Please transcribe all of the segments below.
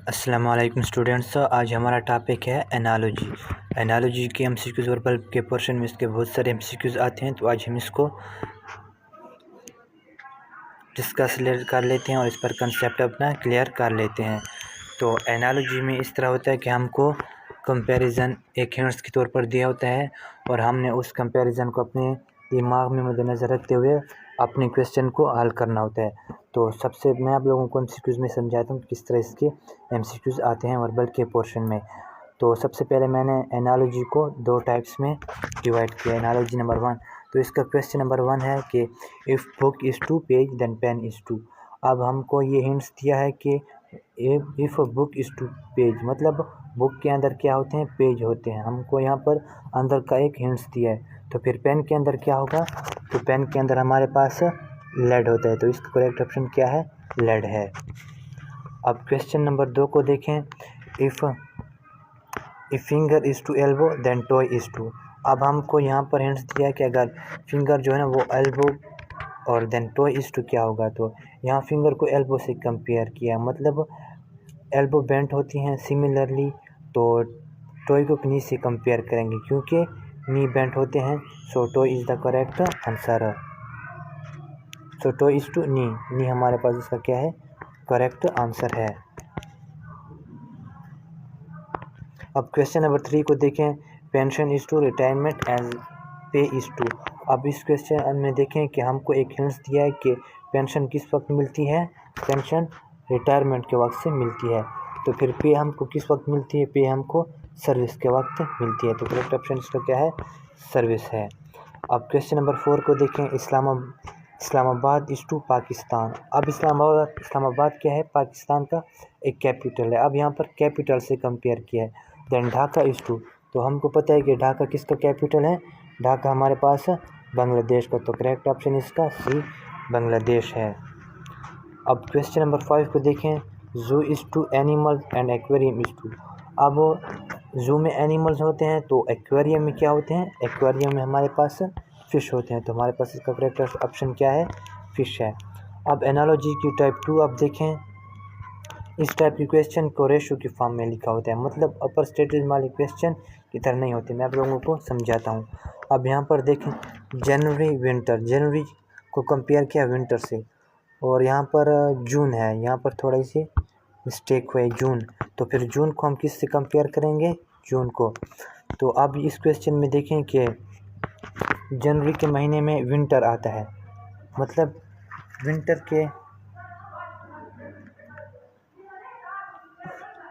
अस्सलाम वालेकुम स्टूडेंट्स। आज हमारा टॉपिक है एनालॉजी। एनालॉजी के एमसीक्यूज़ और बल्ब के पोर्शन में इसके बहुत सारे एमसीक्यूज़ आते हैं, तो आज हम इसको डिस्कस कर लेते हैं और इस पर कंसेप्ट अपना क्लियर कर लेते हैं। तो एनालॉजी में इस तरह होता है कि हमको कंपैरिजन एक हिंट्स के तौर पर दिया होता है और हमने उस कंपैरिजन को अपने दिमाग में मद्देनज़र रखते हुए अपने क्वेश्चन को हल करना होता है। तो सबसे मैं आप लोगों को एमसीक्यूज़ में समझाता हूँ किस तरह इसके एमसीक्यूज़ आते हैं और बल्ब के पोर्शन में। तो सबसे पहले मैंने एनालॉजी को दो टाइप्स में डिवाइड किया। एनालॉजी नंबर 1, तो इसका क्वेश्चन नंबर 1 है कि if book is 2 page then pen is 2। अब हमको ये हिंट्स दिया है कि इफ़ बुक इज़ 2 पेज, मतलब बुक के अंदर क्या होते हैं, पेज होते हैं। हमको यहाँ पर अंदर का एक हिंट्स दिया है। तो फिर पेन के अंदर क्या होगा, तो पेन के अंदर हमारे पास लेड होता है। तो इसका करेक्ट ऑप्शन क्या है, लेड है। अब क्वेश्चन नंबर 2 को देखें। If finger is to elbow then toy is to. अब हमको यहाँ पर हिंट्स दिया है कि अगर फिंगर जो है ना वो एल्बो और देन टॉय इज़ टू क्या होगा। तो यहाँ फिंगर को एल्बो से कंपेयर किया, मतलब एल्बो बेंट होती हैं सिमिलरली, तो टॉय को नी से कंपेयर करेंगे क्योंकि नी बेंट होते हैं। So toy is the correct answer. So toy is to knee हमारे पास इसका क्या है, करेक्ट आंसर है। अब क्वेश्चन नंबर 3 को देखें। Pension is to retirement and pay is to. अब इस क्वेश्चन में देखें कि हमको एक हिंट्स दिया है कि पेंशन किस वक्त मिलती है, पेंशन रिटायरमेंट के वक्त से मिलती है। तो फिर पे हमको किस वक्त मिलती है, पे हमको सर्विस के वक्त मिलती है। तो करेक्ट ऑप्शन इसका क्या है, सर्विस है। अब क्वेश्चन नंबर 4 को देखें। Islamabad is to Pakistan. अब इस्लामाबाद क्या है, पाकिस्तान का एक कैपिटल है। अब यहाँ पर कैपिटल से कंपेयर किया है। देन ढाका इज़ टू, तो हमको पता है कि ढाका किसका कैपिटल है, ढाका हमारे पास बांग्लादेश का। तो करेक्ट ऑप्शन इसका सी, बांग्लादेश है। अब क्वेश्चन नंबर 5 को देखें। Zoo is to animal and aquarium is to. अब जू में एनिमल्स होते हैं, तो एक्वेरियम में क्या होते हैं, एक्वेरियम में हमारे पास फ़िश होते हैं। तो हमारे पास इसका करेक्ट ऑप्शन क्या है, फ़िश है। अब एनालॉजी की टाइप 2 आप देखें। इस टाइप की क्वेश्चन को रेशो की फॉर्म में लिखा होता है, मतलब अपर स्टेटमेंट वाले क्वेश्चन की तरह नहीं होते। मैं आप लोगों को समझाता हूँ। अब यहाँ पर देखें, जनवरी विंटर, जनवरी को कंपेयर किया विंटर से, और यहाँ पर जून है, यहाँ पर थोड़ी सी मिस्टेक हुई, जून। तो फिर जून को हम किस से कंपेयर करेंगे, जून को। तो अब इस क्वेश्चन में देखें कि जनवरी के महीने में विंटर आता है, मतलब विंटर के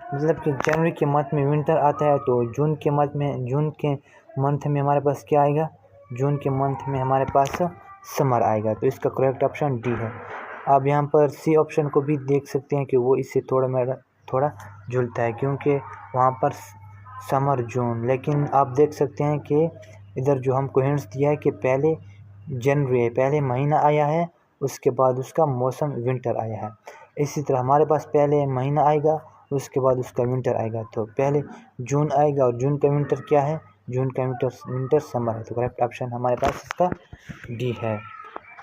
मतलब कि जनवरी के मंथ में विंटर आता है, तो जून के मंथ में हमारे पास क्या आएगा, जून के मंथ में हमारे पास समर आएगा। तो इसका करेक्ट ऑप्शन डी है। अब यहाँ पर सी ऑप्शन को भी देख सकते हैं कि वो इससे थोड़ा झूलता है, क्योंकि वहाँ पर समर जून, लेकिन आप देख सकते हैं कि इधर जो हमको हिंट्स दिया है कि पहले जनवरी पहले महीना आया है, उसके बाद उसका मौसम विंटर आया है। इसी तरह हमारे पास पहले महीना आएगा, उसके बाद उसका विंटर आएगा। तो पहले जून आएगा और जून का विंटर क्या है, जून का विंटर समर है। तो करेक्ट ऑप्शन हमारे पास इसका डी है।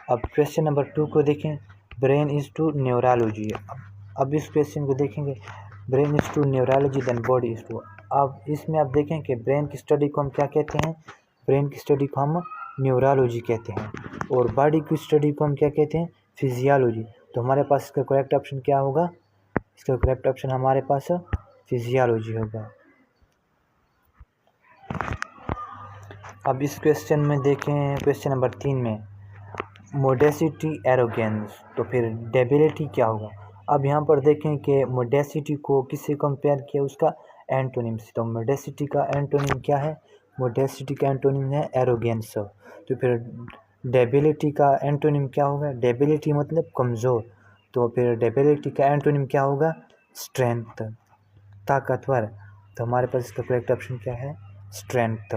अब क्वेश्चन नंबर 2 को देखें। Brain is to neurology. अब इस क्वेश्चन को देखेंगे। Brain is to neurology then body is to. अब इसमें आप देखें कि ब्रेन की स्टडी को हम क्या कहते हैं, ब्रेन की स्टडी को हम न्यूरोलॉजी कहते हैं, और बॉडी की स्टडी को हम क्या कहते हैं, फिजियोलॉजी। तो हमारे पास इसका करेक्ट ऑप्शन क्या होगा, इसका करेक्ट ऑप्शन हमारे पास फिजियोलॉजी होगा। अब इस क्वेश्चन में देखें, क्वेश्चन नंबर 3 में मोडेसिटी एरोगेंस, तो फिर डेबिलिटी क्या होगा। अब यहाँ पर देखें कि मोडेसिटी को किससे कंपेयर किया, उसका एंटोनिम से। तो मोडेसिटी का एंटोनिम क्या है, मोडेसिटी का एंटोनिम है एरोगेंस। तो फिर डेबिलिटी का एंटोनिम क्या होगा, डेबिलिटी मतलब कमज़ोर। तो फिर डेबिलिटी का एंटोनिम क्या होगा, स्ट्रेंथ, ताकतवर। तो हमारे पास इसका करेक्ट ऑप्शन क्या है, स्ट्रेंथ।